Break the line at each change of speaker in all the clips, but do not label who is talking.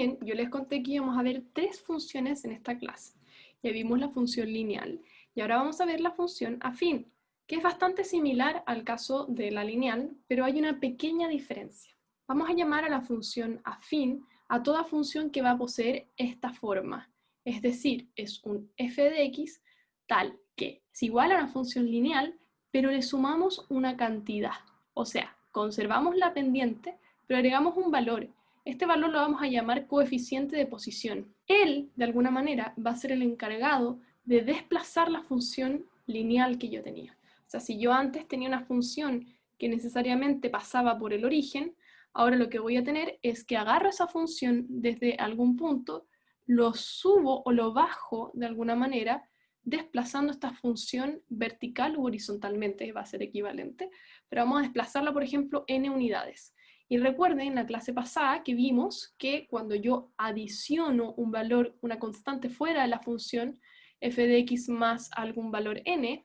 También yo les conté que íbamos a ver 3 funciones en esta clase. Ya vimos la función lineal y ahora vamos a ver la función afín, que es bastante similar al caso de la lineal, pero hay una pequeña diferencia. Vamos a llamar a la función afín a toda función que va a poseer esta forma, es decir, es un f de x tal que es igual a una función lineal, pero le sumamos una cantidad. O sea, conservamos la pendiente, pero agregamos un valor. Este valor lo vamos a llamar coeficiente de posición. Él, de alguna manera, va a ser el encargado de desplazar la función lineal que yo tenía. O sea, si yo antes tenía una función que necesariamente pasaba por el origen, ahora lo que voy a tener es que agarro esa función desde algún punto, lo subo o lo bajo de alguna manera, desplazando esta función vertical u horizontalmente, va a ser equivalente, pero vamos a desplazarla, por ejemplo, n unidades. Y recuerden en la clase pasada que vimos que cuando yo adiciono un valor, una constante fuera de la función f de x más algún valor n,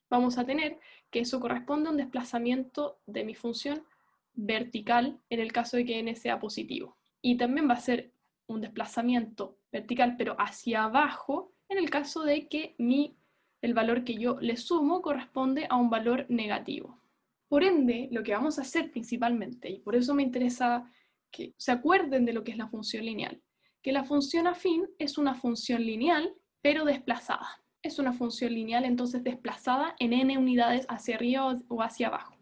vamos a tener que eso corresponde a un desplazamiento de mi función vertical en el caso de que n sea positivo. Y también va a ser un desplazamiento vertical pero hacia abajo en el caso de que el valor que yo le sumo corresponde a un valor negativo. Por ende, lo que vamos a hacer principalmente, y por eso me interesa que se acuerden de lo que es la función lineal, que la función afín es una función lineal, pero desplazada. Es una función lineal entonces desplazada en n unidades hacia arriba o hacia abajo.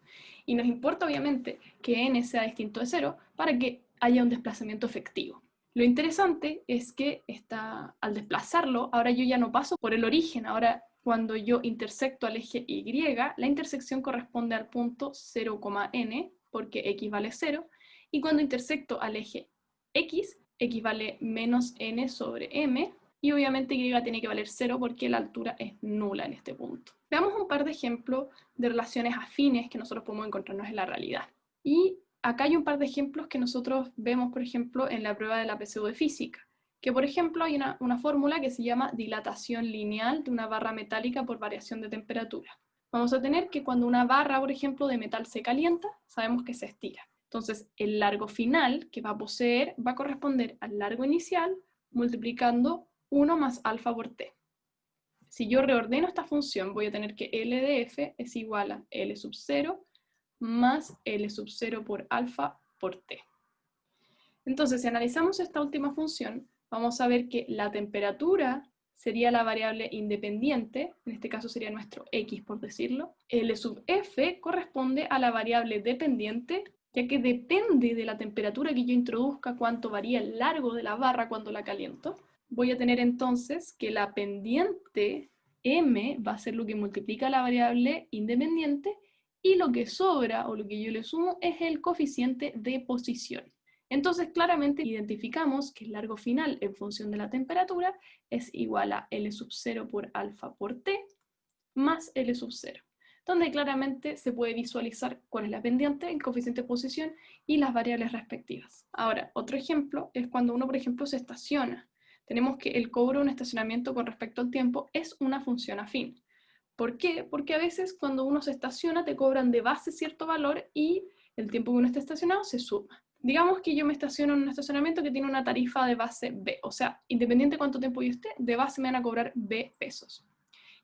Y nos importa obviamente que n sea distinto de 0 para que haya un desplazamiento efectivo. Lo interesante es que al desplazarlo, ahora yo ya no paso por el origen, ahora cuando yo intersecto al eje Y, la intersección corresponde al punto 0,n, porque x vale 0, y cuando intersecto al eje X vale menos n sobre m, y obviamente y tiene que valer 0 porque la altura es nula en este punto. Veamos un par de ejemplos de relaciones afines que nosotros podemos encontrarnos en la realidad. Y acá hay un par de ejemplos que nosotros vemos, por ejemplo, en la prueba de la PSU de física, que por ejemplo hay una fórmula que se llama dilatación lineal de una barra metálica por variación de temperatura. Vamos a tener que cuando una barra, por ejemplo, de metal se calienta, sabemos que se estira. Entonces, el largo final que va a poseer va a corresponder al largo inicial multiplicando 1 más alfa por t. Si yo reordeno esta función, voy a tener que L de f es igual a L sub 0 más L sub 0 por alfa por t. Entonces, si analizamos esta última función, vamos a ver que la temperatura sería la variable independiente, en este caso sería nuestro x por decirlo. L sub f corresponde a la variable dependiente, ya que depende de la temperatura que yo introduzca cuánto varía el largo de la barra cuando la caliento. Voy a tener entonces que la pendiente m va a ser lo que multiplica la variable independiente y lo que sobra o lo que yo le sumo es el coeficiente de posición. Entonces claramente identificamos que el largo final en función de la temperatura es igual a L sub 0 por alfa por t más L sub 0, donde claramente se puede visualizar cuál es la pendiente, el coeficiente de posición y las variables respectivas. Ahora, otro ejemplo es cuando uno, por ejemplo, se estaciona. Tenemos que el cobro de un estacionamiento con respecto al tiempo es una función afín. ¿Por qué? Porque a veces cuando uno se estaciona te cobran de base cierto valor y el tiempo que uno está estacionado se suma. Digamos que yo me estaciono en un estacionamiento que tiene una tarifa de base B, o sea, independiente de cuánto tiempo yo esté, de base me van a cobrar B pesos.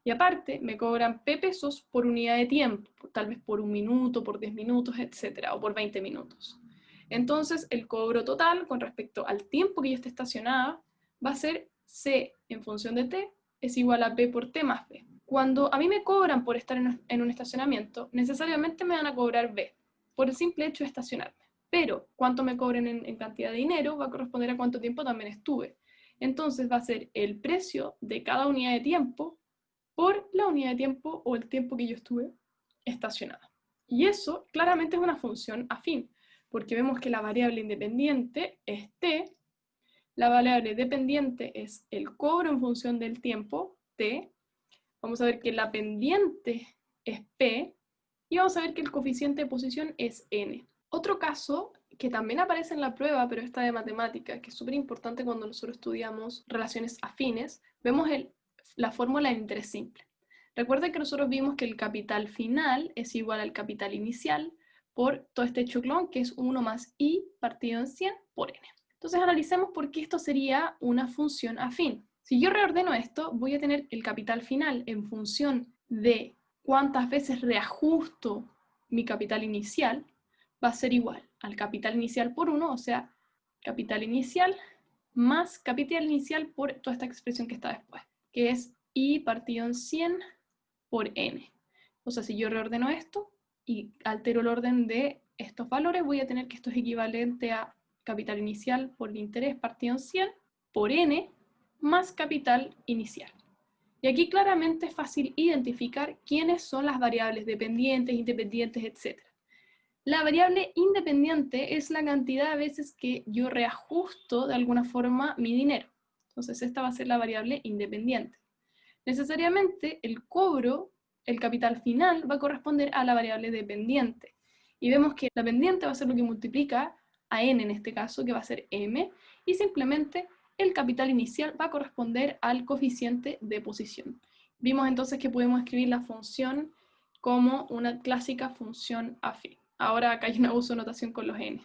Y aparte, me cobran P pesos por unidad de tiempo, tal vez por 1 minuto, por 10 minutos, etcétera, o por 20 minutos. Entonces, el cobro total con respecto al tiempo que yo esté estacionada va a ser C en función de T es igual a P por T más B. Cuando a mí me cobran por estar en un estacionamiento, necesariamente me van a cobrar B, por el simple hecho de estacionarme. Pero cuánto me cobren en cantidad de dinero va a corresponder a cuánto tiempo también estuve. Entonces va a ser el precio de cada unidad de tiempo por la unidad de tiempo o el tiempo que yo estuve estacionada. Y eso claramente es una función afín, porque vemos que la variable independiente es t, la variable dependiente es el cobro en función del tiempo, t, vamos a ver que la pendiente es p, y vamos a ver que el coeficiente de posición es n. Otro caso que también aparece en la prueba, pero esta de matemática, que es súper importante cuando nosotros estudiamos relaciones afines, vemos la fórmula de interés simple. Recuerden que nosotros vimos que el capital final es igual al capital inicial por todo este choclón, que es 1 más i partido en 100 por n. Entonces analicemos por qué esto sería una función afín. Si yo reordeno esto, voy a tener el capital final en función de cuántas veces reajusto mi capital inicial, va a ser igual al capital inicial por 1, o sea, capital inicial más capital inicial por toda esta expresión que está después, que es i partido en 100 por n. O sea, si yo reordeno esto y altero el orden de estos valores, voy a tener que esto es equivalente a capital inicial por el interés partido en 100 por n más capital inicial. Y aquí claramente es fácil identificar quiénes son las variables dependientes, independientes, etc. La variable independiente es la cantidad de veces que yo reajusto de alguna forma mi dinero. Entonces esta va a ser la variable independiente. Necesariamente el cobro, el capital final, va a corresponder a la variable dependiente. Y vemos que la pendiente va a ser lo que multiplica a n en este caso, que va a ser m, y simplemente el capital inicial va a corresponder al coeficiente de posición. Vimos entonces que podemos escribir la función como una clásica función afín. Ahora acá hay un abuso de notación con los n.